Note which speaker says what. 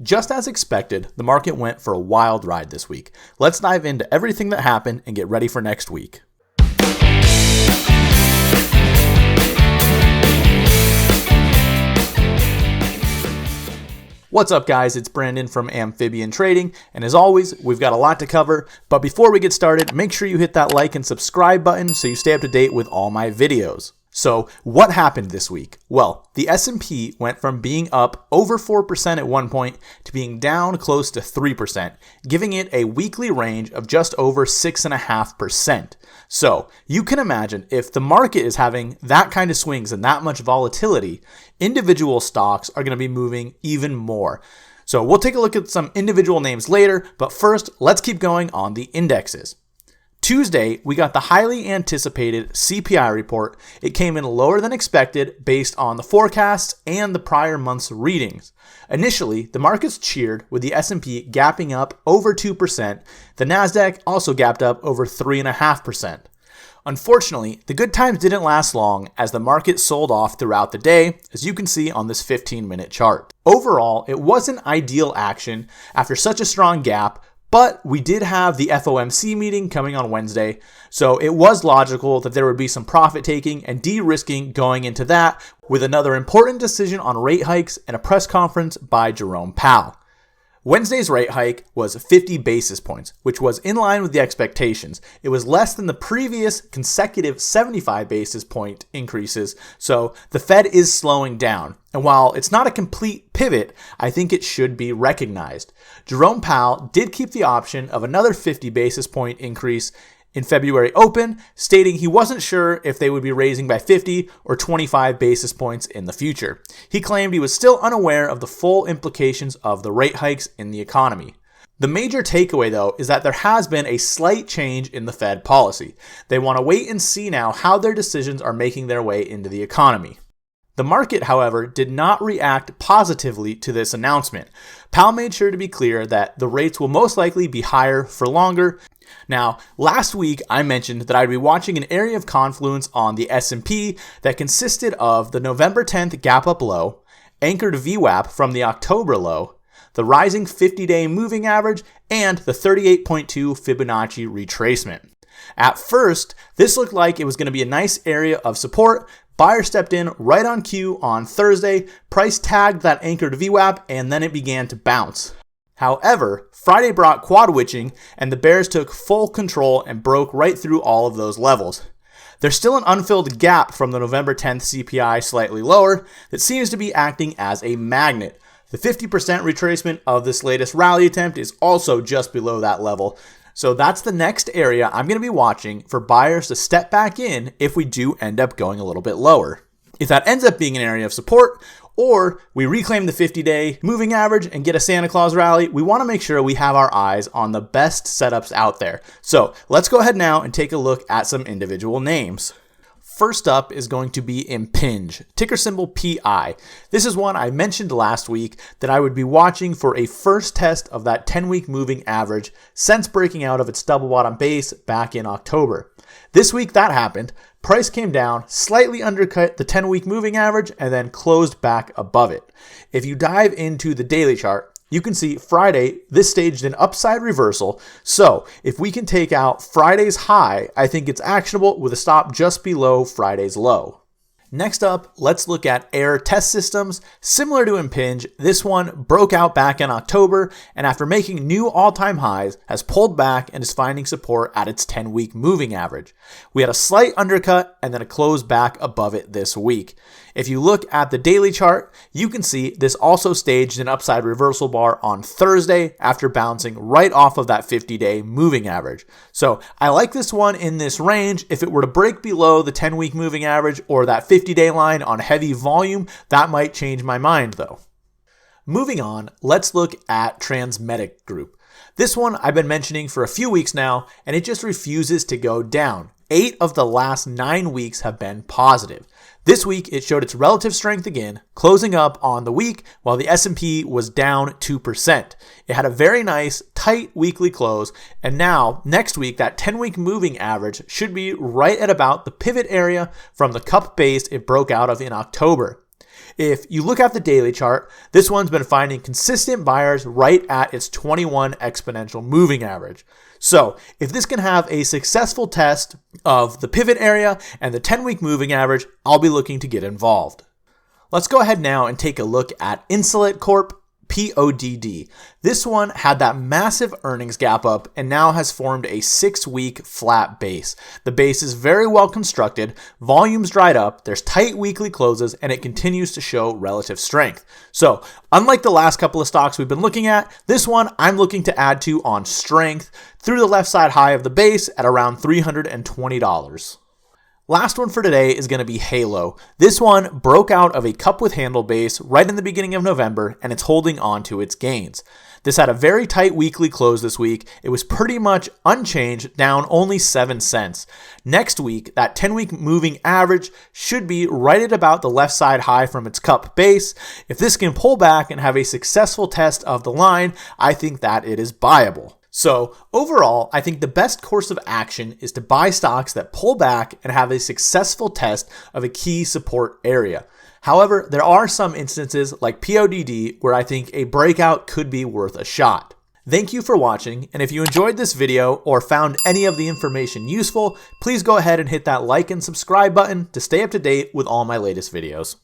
Speaker 1: Just as expected, the market went for a wild ride this week. Let's dive into everything that happened and get ready for next week. What's up, guys? It's Brandon from Amphibian Trading, and as always, we've got a lot to cover. But before we get started, make sure you hit that like and subscribe button so you stay up to date with all my videos. So what happened this week? Well, the S&P went from being up over 4% at one point to being down close to 3%, giving it a weekly range of just over 6.5%. So you can imagine if the market is having that kind of swings and that much volatility, individual stocks are going to be moving even more. So we'll take a look at some individual names later, but first, let's keep going on the indexes. Tuesday, we got the highly anticipated CPI report. It came in lower than expected based on the forecasts and the prior month's readings. Initially, the markets cheered with the S&P gapping up over 2%. The Nasdaq also gapped up over 3.5%. Unfortunately, the good times didn't last long as the market sold off throughout the day, as you can see on this 15-minute chart. Overall, it wasn't ideal action after such a strong gap, but we did have the FOMC meeting coming on Wednesday, so it was logical that there would be some profit taking and de-risking going into that with another important decision on rate hikes and a press conference by Jerome Powell. Wednesday's rate hike was 50 basis points, which was in line with the expectations. It was less than the previous consecutive 75 basis point increases, so the Fed is slowing down. And while it's not a complete pivot, I think it should be recognized. Jerome Powell did keep the option of another 50 basis point increase in February open, stating he wasn't sure if they would be raising by 50 or 25 basis points in the future. He claimed he was still unaware of the full implications of the rate hikes in the economy. The major takeaway, though, is that there has been a slight change in the Fed policy. They want to wait and see now how their decisions are making their way into the economy. The market, however, did not react positively to this announcement. Powell made sure to be clear that the rates will most likely be higher for longer. Now, last week I mentioned that I'd be watching an area of confluence on the S&P that consisted of the November 10th gap up low, anchored VWAP from the October low, the rising 50-day moving average, and the 38.2 Fibonacci retracement. At first, this looked like it was going to be a nice area of support. Buyer stepped in right on cue on Thursday, price tagged that anchored VWAP, and then it began to bounce. However, Friday brought quad witching, and the bears took full control and broke right through all of those levels. There's still an unfilled gap from the November 10th CPI slightly lower that seems to be acting as a magnet. The 50% retracement of this latest rally attempt is also just below that level. So that's the next area I'm going to be watching for buyers to step back in if we do end up going a little bit lower. If that ends up being an area of support, or we reclaim the 50-day moving average and get a Santa Claus rally, we want to make sure we have our eyes on the best setups out there. So let's go ahead now and take a look at some individual names. First up is going to be Impinj, ticker symbol PI. This is one I mentioned last week that I would be watching for a first test of that 10-week moving average since breaking out of its double bottom base back in October. This week that happened. Price came down, slightly undercut the 10-week moving average, and then closed back above it. If you dive into the daily chart, you can see Friday, this staged an upside reversal. So if we can take out Friday's high, I think it's actionable with a stop just below Friday's low. Next up, let's look at Air Test Systems. Similar to Impinj, this one broke out back in October, and after making new all-time highs, has pulled back and is finding support at its 10-week moving average. We had a slight undercut and then a close back above it this week. If you look at the daily chart, you can see this also staged an upside reversal bar on Thursday after bouncing right off of that 50-day moving average. So I like this one in this range. If it were to break below the 10-week moving average or that 50-day line on heavy volume, that might change my mind though. Moving on, let's look at Transmedic Group. This one I've been mentioning for a few weeks now, and it just refuses to go down. 8 of the last 9 weeks have been positive. This week, it showed its relative strength again, closing up on the week while the S&P was down 2%. It had a very nice, tight weekly close, and now, next week, that 10-week moving average should be right at about the pivot area from the cup base it broke out of in October. If you look at the daily chart, this one's been finding consistent buyers right at its 21 exponential moving average. So if this can have a successful test of the pivot area and the 10-week moving average, I'll be looking to get involved. Let's go ahead now and take a look at Insulet Corp, PODD. This one had that massive earnings gap up and now has formed a 6-week flat base. The base is very well constructed, volumes dried up, there's tight weekly closes, and it continues to show relative strength. So unlike the last couple of stocks we've been looking at, this one I'm looking to add to on strength through the left side high of the base at around $320. Last one for today is going to be Halo. This one broke out of a cup with handle base right in the beginning of November, and it's holding on to its gains. This had a very tight weekly close this week. It was pretty much unchanged, down only 7 cents. Next week, that 10-week moving average should be right at about the left side high from its cup base. If this can pull back and have a successful test of the line, I think that it is buyable. So overall, I think the best course of action is to buy stocks that pull back and have a successful test of a key support area. However, there are some instances like PODD where I think a breakout could be worth a shot. Thank you for watching, and if you enjoyed this video or found any of the information useful, please go ahead and hit that like and subscribe button to stay up to date with all my latest videos.